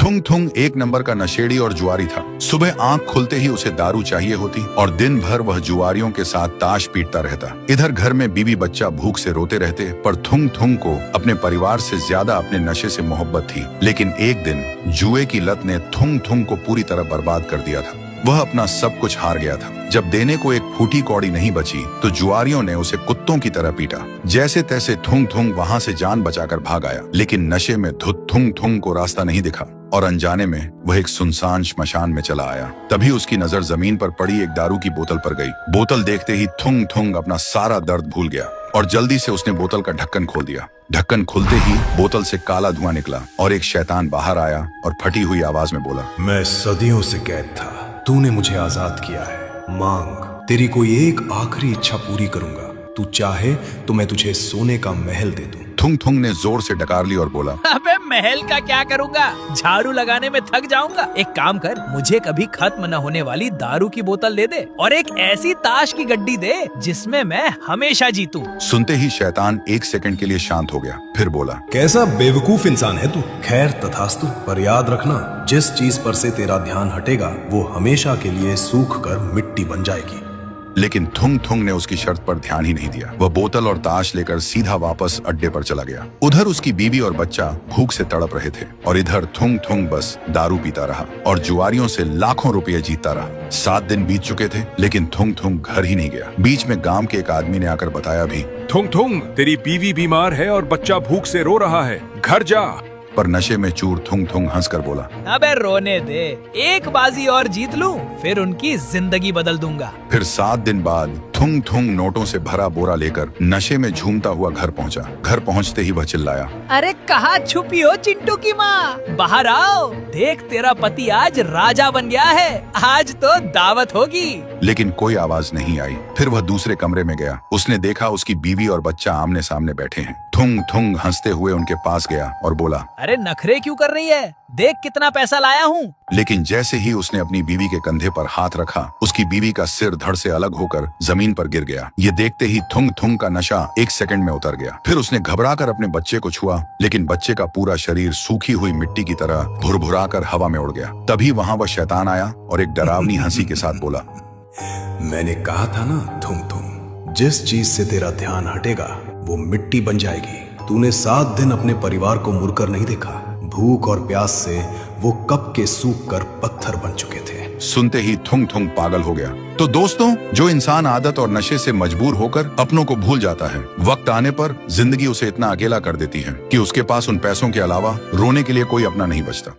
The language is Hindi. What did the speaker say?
थुंग थुंग एक नंबर का नशेड़ी और जुआरी था। सुबह आंख खुलते ही उसे दारू चाहिए होती और दिन भर वह जुआरियों के साथ ताश पीटता रहता। इधर घर में बीवी बच्चा भूख से रोते रहते, पर थुंग थुंग को अपने परिवार से ज्यादा अपने नशे से मोहब्बत थी। लेकिन एक दिन जुए की लत ने थुंग थुंग को पूरी तरह बर्बाद कर दिया था। वह अपना सब कुछ हार गया था। जब देने को एक फूटी कौड़ी नहीं बची तो जुआरियों ने उसे कुत्तों की तरह पीटा। जैसे तैसे थुंग थुंग वहां से जान बचाकर भाग आया, लेकिन नशे में धुत थुंग थुंग को रास्ता नहीं दिखा और अनजाने में वह एक सुनसान श्मशान में चला आया। तभी उसकी नजर जमीन पर पड़ी एक दारू की बोतल पर गई। बोतल देखते ही थुंग थुंग अपना सारा दर्द भूल गया और जल्दी से उसने बोतल का ढक्कन खोल दिया। ढक्कन खुलते ही बोतल से काला धुआं निकला और एक शैतान बाहर आया और फटी हुई आवाज में बोला, मैं सदियों से कैद था, तूने मुझे आजाद किया है। मांग, तेरी कोई एक आखिरी इच्छा पूरी करूंगा। तू चाहे तो मैं तुझे सोने का महल दे दूं। थुंग थुंग ने जोर से डकार ली और बोला, अबे महल का क्या करूंगा, झाड़ू लगाने में थक जाऊंगा। एक काम कर, मुझे कभी खत्म न होने वाली दारू की बोतल दे दे और एक ऐसी ताश की गड्डी दे जिसमें मैं हमेशा जीतूं। सुनते ही शैतान एक सेकंड के लिए शांत हो गया, फिर बोला, कैसा बेवकूफ इंसान है तू। खैर तथास्तु, पर याद रखना, जिस चीज पर से तेरा ध्यान हटेगा वो हमेशा के लिए सूख कर मिट्टी बन जाएगी। लेकिन थुंग थुंग ने उसकी शर्त पर ध्यान ही नहीं दिया। वह बोतल और ताश लेकर सीधा वापस अड्डे पर चला गया। उधर उसकी बीवी और बच्चा भूख से तड़प रहे थे और इधर थुंग थुंग बस दारू पीता रहा और जुआरियों से लाखों रुपए जीतता रहा। 7 दिन बीत चुके थे, लेकिन थुंग थुंग घर ही नहीं गया। बीच में गांव के एक आदमी ने आकर बताया भी, थुंग थुंग, तेरी बीवी बीमार है और बच्चा भूख से रो रहा है, घर जा। पर नशे में चूर थुंग थुंग हंसकर बोला, अबे रोने दे, एक बाजी और जीत लूं, फिर उनकी जिंदगी बदल दूंगा। फिर 7 दिन बाद थुंग थुंग नोटों से भरा बोरा लेकर नशे में झूमता हुआ घर पहुंचा। घर पहुंचते ही वह चिल्लाया, अरे कहाँ छुपी हो चिंटू की माँ, बाहर आओ, देख तेरा पति आज राजा बन गया है, आज तो दावत होगी। लेकिन कोई आवाज नहीं आई। फिर वह दूसरे कमरे में गया। उसने देखा उसकी बीवी और बच्चा आमने सामने बैठे हैं। थुंग थुंग हंसते हुए उनके पास गया और बोला, अरे नखरे क्यों कर रही है, देख कितना पैसा लाया हूँ। लेकिन जैसे ही उसने अपनी बीवी के कंधे पर हाथ रखा, उसकी बीवी का सिर धड़ से अलग होकर जमीन पर गिर गया। ये देखते ही थुंग थुंग का नशा एक सेकंड में उतर गया। फिर उसने घबराकर अपने बच्चे को छुआ, लेकिन बच्चे का पूरा शरीर सूखी हुई मिट्टी की तरह भुरभुराकर हवा में उड़ गया। तभी वहाँ वह शैतान आया और एक डरावनी हंसी के साथ बोला, मैंने कहा था ना थुंग थुंग, जिस चीज से तेरा ध्यान हटेगा वो मिट्टी बन जाएगी। तूने 7 दिन अपने परिवार को मुड़कर नहीं देखा। भूख और प्यास से वो कब के सूख कर पत्थर बन चुके थे। सुनते ही थुंग थुंग पागल हो गया। तो दोस्तों, जो इंसान आदत और नशे से मजबूर होकर अपनों को भूल जाता है, वक्त आने पर जिंदगी उसे इतना अकेला कर देती है कि उसके पास उन पैसों के अलावा रोने के लिए कोई अपना नहीं बचता।